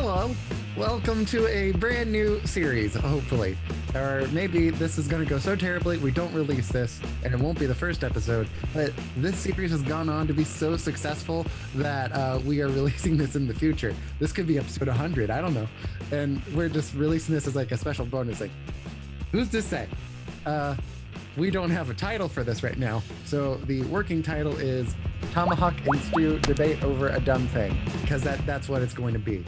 Hello, welcome to a brand new series, hopefully. Or maybe this is going to go so terribly we don't release this and it won't be the first episode, but this series has gone on to be so successful that we are releasing this in the future. This could be episode 100, I don't know. And we're just releasing this as like a special bonus. Like, who's to say? We don't have a title for this right now. So the working title is Tomahawk and Stu Debate Over a Dumb Thing, because that's what it's going to be.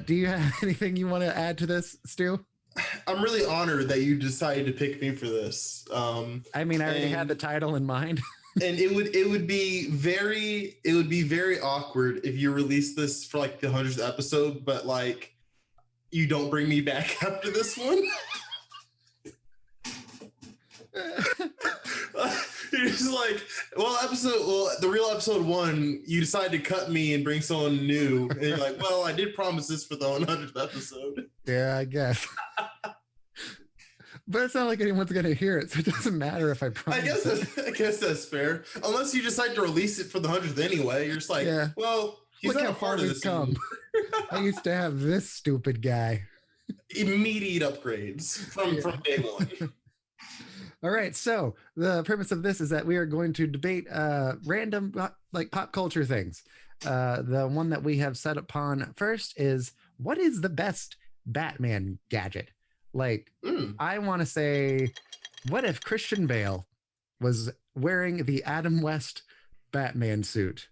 Do you have anything you want to add to this, Stu? I'm really honored that you decided to pick me for this. I mean, I already had the title in mind. And it would be very awkward if you released this for like the 100th episode, but like you don't bring me back after this one. You're just like, the real episode 1, you decide to cut me and bring someone new, and you're like, well, I did promise this for the 100th episode. Yeah, I guess. But it's not like anyone's gonna hear it, so it doesn't matter if I promise. I guess that's fair. Unless you decide to release it for the 100th anyway, you're just like, yeah. Well, he's look not how far part of we've this. Come. I used to have this stupid guy. Immediate upgrades from day one. All right, so the purpose of this is that we are going to debate random like pop culture things. The one that we have set upon first is, what is the best Batman gadget? Like, I want to say, what if Christian Bale was wearing the Adam West Batman suit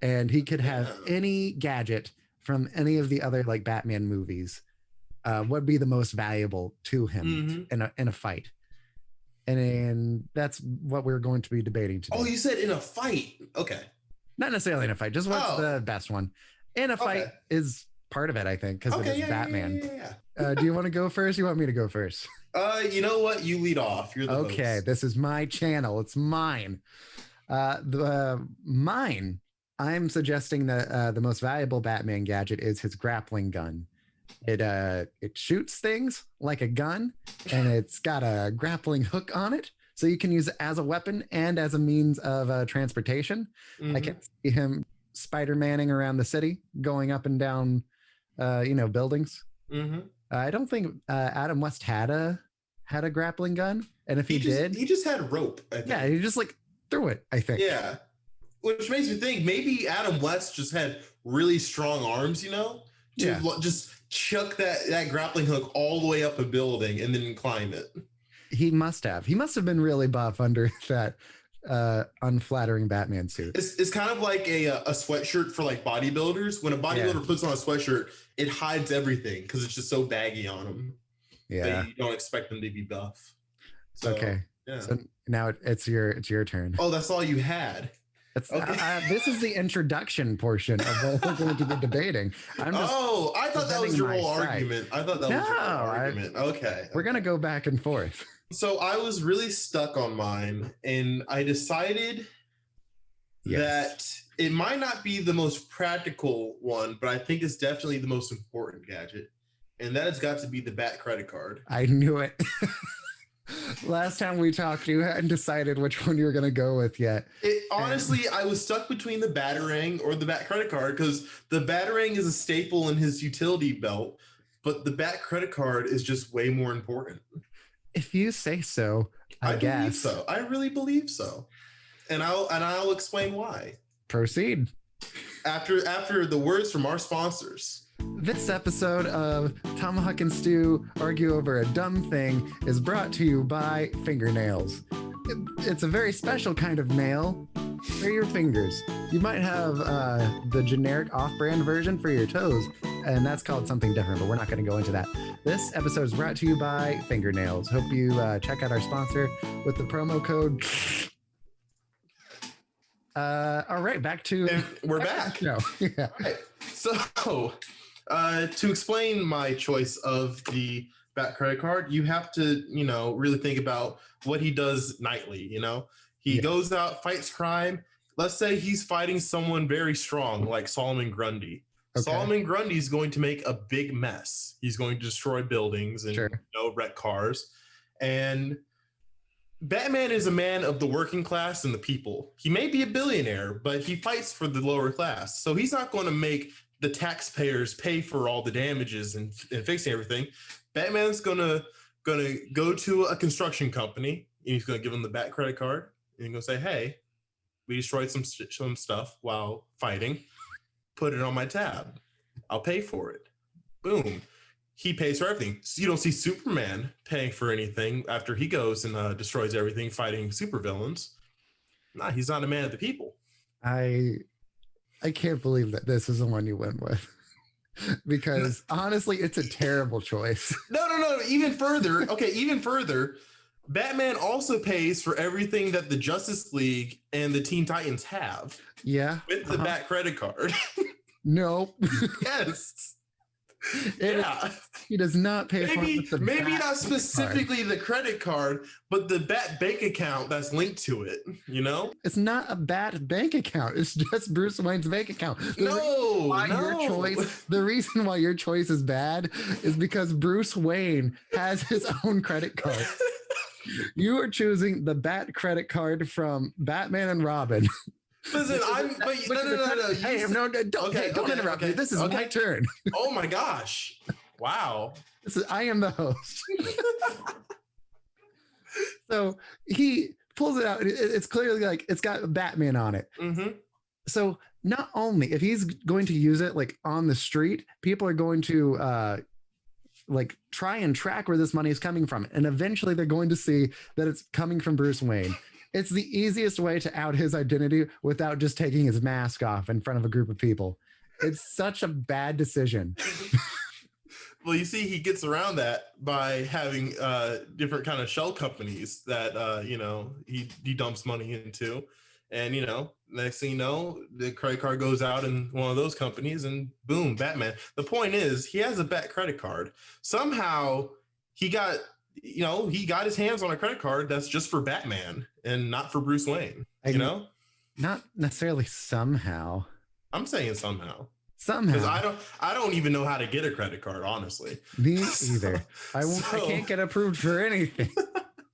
and he could have any gadget from any of the other like Batman movies? What would be the most valuable to him in a fight? And that's what we're going to be debating today. Oh, you said in a fight. Okay. Not necessarily in a fight, just what's the best one. In a fight is part of it, I think, because it is Batman. Yeah. Do you want to go first? You want me to go first? You know what? You lead off. You're the host. This is my channel. It's mine. Mine, I'm suggesting that the most valuable Batman gadget is his grappling gun. It shoots things like a gun, and it's got a grappling hook on it, so you can use it as a weapon and as a means of transportation. I can see him Spider-Manning around the city, going up and down, buildings. I don't think Adam West had a grappling gun, and if he did, he just had rope. I think. Yeah, he just like threw it. I think. Yeah, which makes me think maybe Adam West just had really strong arms, just chuck that grappling hook all the way up a building and then climb it. He must have been really buff under that unflattering Batman suit. It's kind of like a sweatshirt for like bodybuilders. When a bodybuilder puts on a sweatshirt, it hides everything because it's just so baggy on them. Yeah, you don't expect them to be buff. So, okay. Yeah. So now it's your turn. Oh, that's all you had. This is the introduction portion of what we're going to be debating. I thought that was your whole argument. I thought that was your whole argument. Okay. We're going to go back and forth. So I was really stuck on mine, and I decided that it might not be the most practical one, but I think it's definitely the most important gadget. And that has got to be the Bat credit card. I knew it. Last time we talked, you hadn't decided which one you were going to go with yet. Honestly, I was stuck between the Batarang or the Bat credit card, because the Batarang is a staple in his utility belt, but the Bat credit card is just way more important. If you say so, I guess. Believe so. I really believe so. And I'll explain why. Proceed. After the words from our sponsors. This episode of Tomahawk and Stu Argue Over a Dumb Thing is brought to you by fingernails. It's a very special kind of nail for your fingers. You might have the generic off-brand version for your toes, and that's called something different, but we're not going to go into that. This episode is brought to you by fingernails. Hope you check out our sponsor with the promo code. All right, back to... And we're back. No. Yeah. All right. So... to explain my choice of the Bat credit card, you have to, really think about what he does nightly. He goes out, fights crime. Let's say he's fighting someone very strong, like Solomon Grundy. Okay. Solomon Grundy is going to make a big mess. He's going to destroy buildings and wreck cars. And Batman is a man of the working class and the people. He may be a billionaire, but he fights for the lower class. So he's not going to make the taxpayers pay for all the damages and fixing everything. Batman's gonna go to a construction company and he's gonna give them the Bat credit card and he's gonna say, "Hey, we destroyed some stuff while fighting. Put it on my tab. I'll pay for it." Boom. He pays for everything. So you don't see Superman paying for anything after he goes and destroys everything fighting supervillains. Nah, he's not a man of the people. I can't believe that this is the one you went with. Because honestly, it's a terrible choice. No. Even further. Okay, even further. Batman also pays for everything that the Justice League and the Teen Titans have. Yeah. With the Bat credit card. Nope. Yes. He does not pay for it with the maybe Bat not specifically the credit card, but the Bat bank account that's linked to it, you know? It's not a Bat bank account. It's just Bruce Wayne's bank account. The reason why your choice is bad is because Bruce Wayne has his own credit card. You are choosing the Bat credit card from Batman and Robin. Listen, no. Hey, don't interrupt me. This is my turn. Oh my gosh. Wow. I am the host. So he pulls it out. It's clearly like it's got Batman on it. Mm-hmm. So not only if he's going to use it like on the street, people are going to like try and track where this money is coming from. And eventually they're going to see that it's coming from Bruce Wayne. It's the easiest way to out his identity without just taking his mask off in front of a group of people. It's such a bad decision. Well, you see, he gets around that by having different kind of shell companies that, he dumps money into. And, next thing you know, the credit card goes out in one of those companies and boom, Batman. The point is he has a Bat credit card. Somehow he got his hands on a credit card that's just for Batman and not for Bruce Wayne, Not necessarily somehow. I'm saying somehow. Somehow. Because I don't even know how to get a credit card, honestly. Me either. I can't get approved for anything.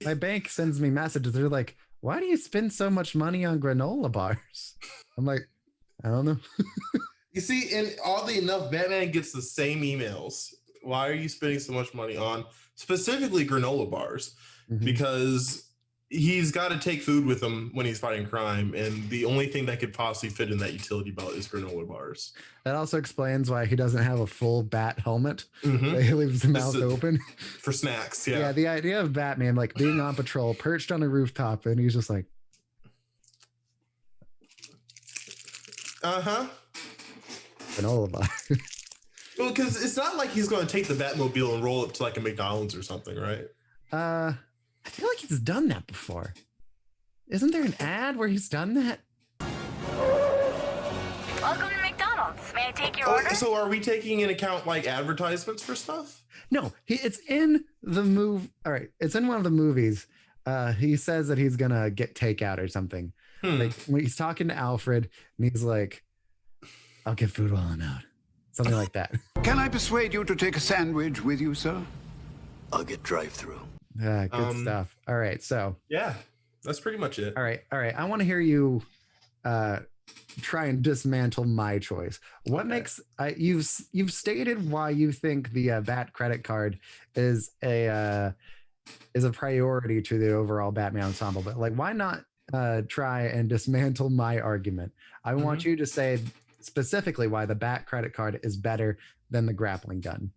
My bank sends me messages. They're like, "Why do you spend so much money on granola bars?" I'm like, I don't know. You see, and oddly enough, Batman gets the same emails. Why are you spending so much money on specifically granola bars? Mm-hmm. Because he's got to take food with him when he's fighting crime, and the only thing that could possibly fit in that utility belt is granola bars. That also explains why he doesn't have a full Bat helmet. Mm-hmm. He leaves his mouth open for snacks. Yeah, the idea of Batman like being on patrol, perched on a rooftop, and he's just like, granola bar. Well, because it's not like he's going to take the Batmobile and roll it to like a McDonald's or something, right? I feel like he's done that before. Isn't there an ad where he's done that? Welcome to McDonald's. May I take your order? So are we taking into account like advertisements for stuff? No, it's in the move. All right, it's in one of the movies. He says that he's gonna get takeout or something. Like when he's talking to Alfred, and he's like, "I'll get food while I'm out." Something like that. Can I persuade you to take a sandwich with you, sir? I'll get drive-through. Yeah, good stuff. All right, so yeah, that's pretty much it. All right. I want to hear you try and dismantle my choice. What makes you've stated why you think the Bat credit card is a priority to the overall Batman ensemble, but like why not try and dismantle my argument? I want you to say specifically why the Bat credit card is better than the grappling gun.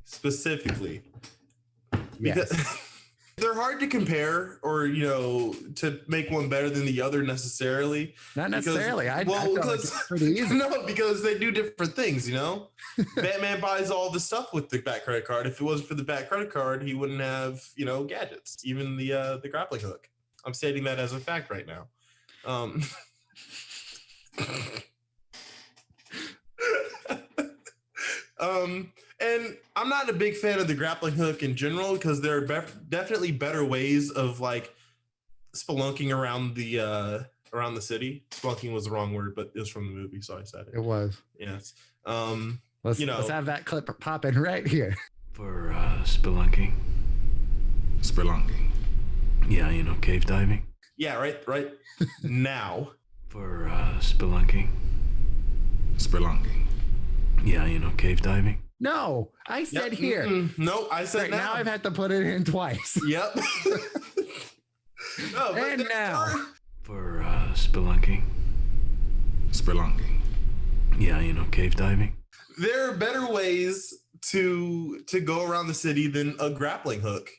Specifically. Yes. Because they're hard to compare or, to make one better than the other necessarily. Not necessarily. I feel like it's pretty easy. No, because they do different things, Batman buys all the stuff with the Bat credit card. If it wasn't for the Bat credit card, he wouldn't have, gadgets, even the grappling hook. I'm stating that as a fact right now. And I'm not a big fan of the grappling hook in general because there are definitely better ways of like spelunking around the city. Spelunking was the wrong word, but it was from the movie, so I said it. It was. Yes. Let's have that clip pop in right here. For spelunking. Spelunking. Yeah, cave diving. Yeah, right. Now. For spelunking. Spelunking. Yeah, cave diving. No, I said here. No, I said Right, now I've had to put it in twice. Yep. No, And now. For spelunking. Spelunking. Yeah, cave diving. There are better ways to go around the city than a grappling hook.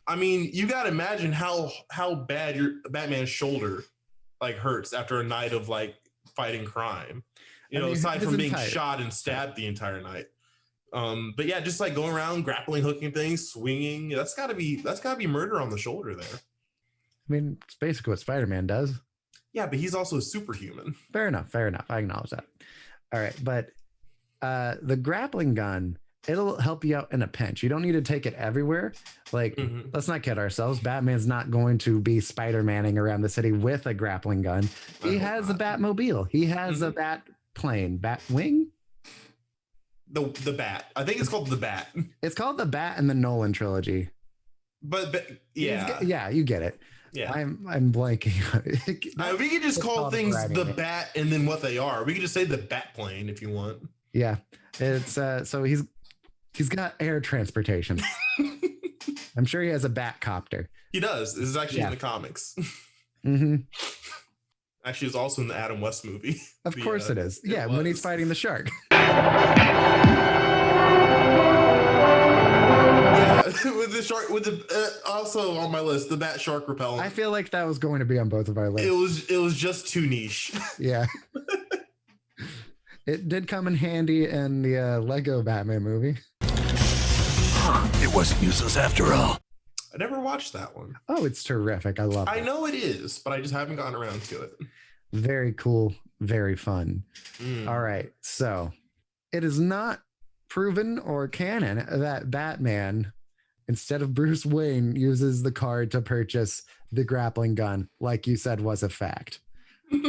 I mean, you got to imagine how bad your Batman's shoulder like hurts after a night of like fighting crime. Aside from being shot and stabbed the entire night. But yeah, just like going around grappling, hooking things, swinging. That's gotta be murder on the shoulder there. I mean, it's basically what Spider-Man does. Yeah, but he's also superhuman. Fair enough. I acknowledge that. All right, but the grappling gun, it'll help you out in a pinch. You don't need to take it everywhere. Like, let's not kid ourselves. Batman's not going to be Spider-Manning around the city with a grappling gun. He has a Batmobile. He has a bat plane, bat wing. The Bat. I think it's called the Bat. It's called the Bat in the Nolan trilogy. But yeah, yeah, you get it. Yeah, I'm blanking. We could just call things the Bat and then what they are. We could just say the Bat plane if you want. Yeah, it's so he's got air transportation. I'm sure he has a bat copter. He does. This is actually in the comics. Actually, it's also in the Adam West movie. Of course it is. Yeah, when he's fighting the shark. With the shark, also on my list, the Bat Shark repellent. I feel like that was going to be on both of our lists. It was just too niche. Yeah. It did come in handy in the Lego Batman movie. It wasn't useless after all. I never watched that one. Oh, it's terrific. I love it. I know it is, but I just haven't gotten around to it. Very cool. Very fun. All right. So it is not proven or canon that Batman, instead of Bruce Wayne, uses the card to purchase the grappling gun, like you said was a fact.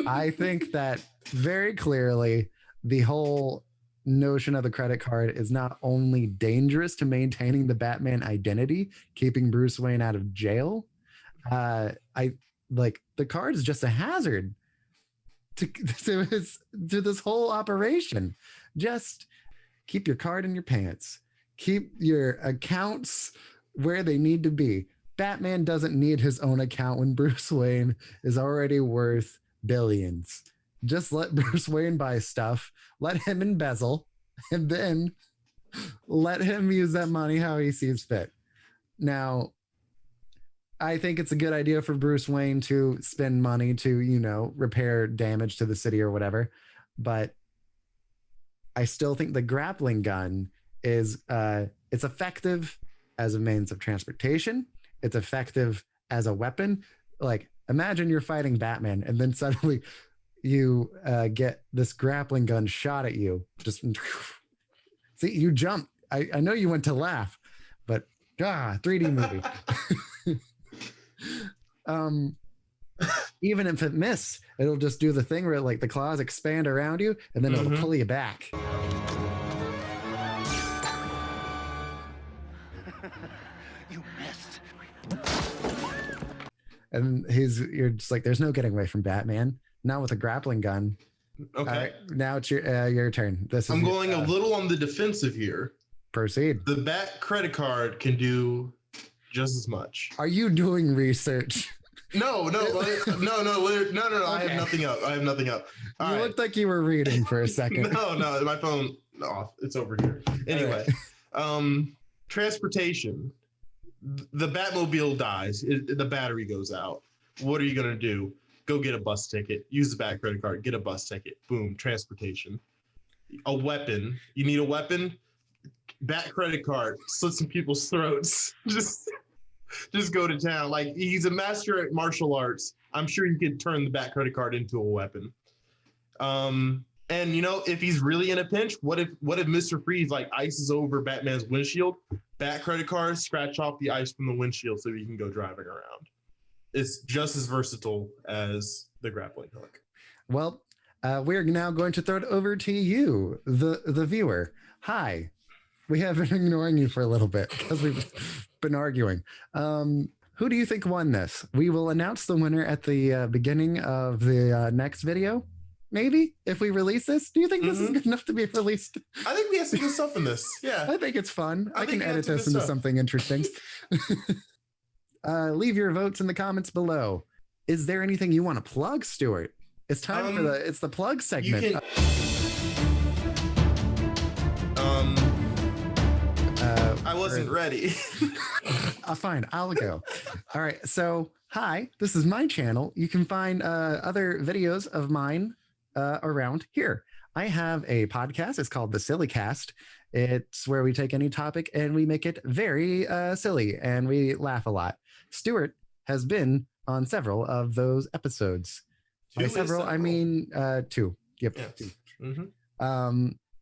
I think that very clearly the whole notion of the credit card is not only dangerous to maintaining the Batman identity, keeping Bruce Wayne out of jail. I like the card is just a hazard to this whole operation. Just keep your card in your pants. Keep your accounts where they need to be. Batman doesn't need his own account when Bruce Wayne is already worth billions. Just let Bruce Wayne buy stuff, let him embezzle, and then let him use that money how he sees fit. Now, I think it's a good idea for Bruce Wayne to spend money to, repair damage to the city or whatever. But I still think the grappling gun is it's effective as a means of transportation. It's effective as a weapon. Like, imagine you're fighting Batman and then suddenly you get this grappling gun shot at you. Just see, you jump. I know you went to laugh, but 3D movie. Even if it miss, it'll just do the thing where like the claws expand around you and then it'll pull you back. You missed. And you're just like, there's no getting away from Batman. Not with a grappling gun. Okay. All right, now it's your turn. I'm going a little on the defensive here. Proceed. The Bat credit card can do just as much. Are you doing research? No. I have nothing up. You looked like you were reading for a second. No, my phone off. It's over here. Anyway, transportation. The Batmobile dies. The battery goes out. What are you gonna do? Go get a bus ticket. Use the Bat credit card. Get a bus ticket. Boom. Transportation. A weapon. You need a weapon. Bat credit card. Slit some people's throats. Just go to town. Like, he's a master at martial arts. I'm sure you could turn the Bat credit card into a weapon. And if he's really in a pinch, what if Mr. Freeze like ices over Batman's windshield? Bat credit card, scratch off the ice from the windshield so he can go driving around. It's just as versatile as the grappling hook. Well, we're now going to throw it over to you, the viewer. Hi. We have been ignoring you for a little bit because we've been arguing. Who do you think won this? We will announce the winner at the beginning of the next video. maybe, if we release this. Do you think this is good enough to be released? I think we have some good stuff in this. Yeah. I think it's fun. I can think edit we have this some good into stuff. something interesting. Leave your votes in the comments below. Is there anything you want to plug, Stuart? It's time for the plug segment. You can, I wasn't ready. Fine, I'll go. All right. So, hi, this is my channel. You can find other videos of mine around here. I have a podcast. It's called The Silly Cast. It's where we take any topic and we make it very silly and we laugh a lot. Stuart has been on several of those episodes. By several, I mean 2. Yep. Yeah. 2. Mm-hmm.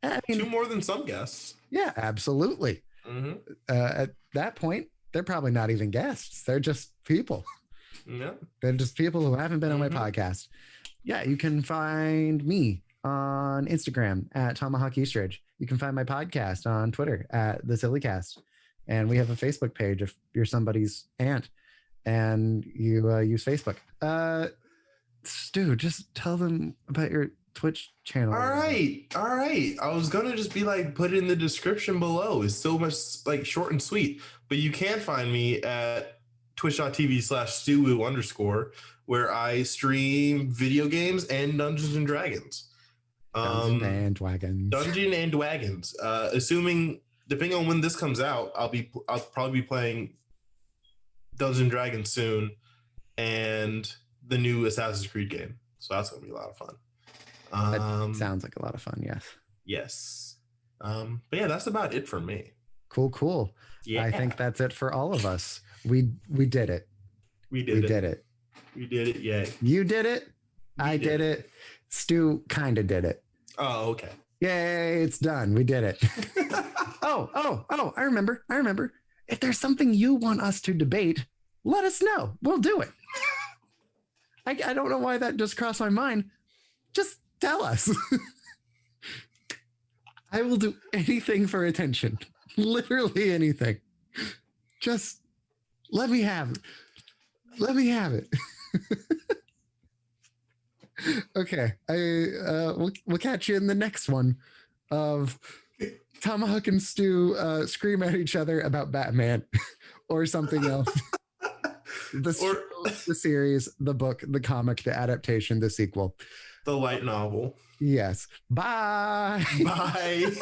I mean, 2 more than some guests. Yeah, absolutely. Mm-hmm. At that point, they're probably not even guests. They're just people. Yeah. They're just people who haven't been on my podcast. Yeah, you can find me on Instagram at Tomahawk Eastridge. You can find my podcast on Twitter at The Silly Cast. And we have a Facebook page if you're somebody's aunt and you use Facebook. Stu, just tell them about your Twitch channel. All right. I was gonna just be like, put it in the description below. It's so much like short and sweet. But you can find me at twitch.tv/Stu_, where I stream video games and Dungeons and Dragons. Dungeon and Dragons. Assuming, depending on when this comes out, I'll probably be playing Dungeons and Dragons soon, and the new Assassin's Creed game. So that's gonna be a lot of fun. That sounds like a lot of fun. Yes. But yeah, that's about it for me. Cool. Yeah. I think that's it for all of us. We did it. We did it. We did it. Yay. You did it. I did it. Stu kind of did it. Oh, okay. Yay, it's done. We did it. Oh, I remember. If there's something you want us to debate, let us know. We'll do it. I don't know why that just crossed my mind. Just tell us. I will do anything for attention. Literally anything. Just let me have it. Okay. We'll catch you in the next one of Tomahawk and Stu scream at each other about Batman or something else. The series, the book, the comic, the adaptation, the sequel. The light novel. Yes. Bye. Bye.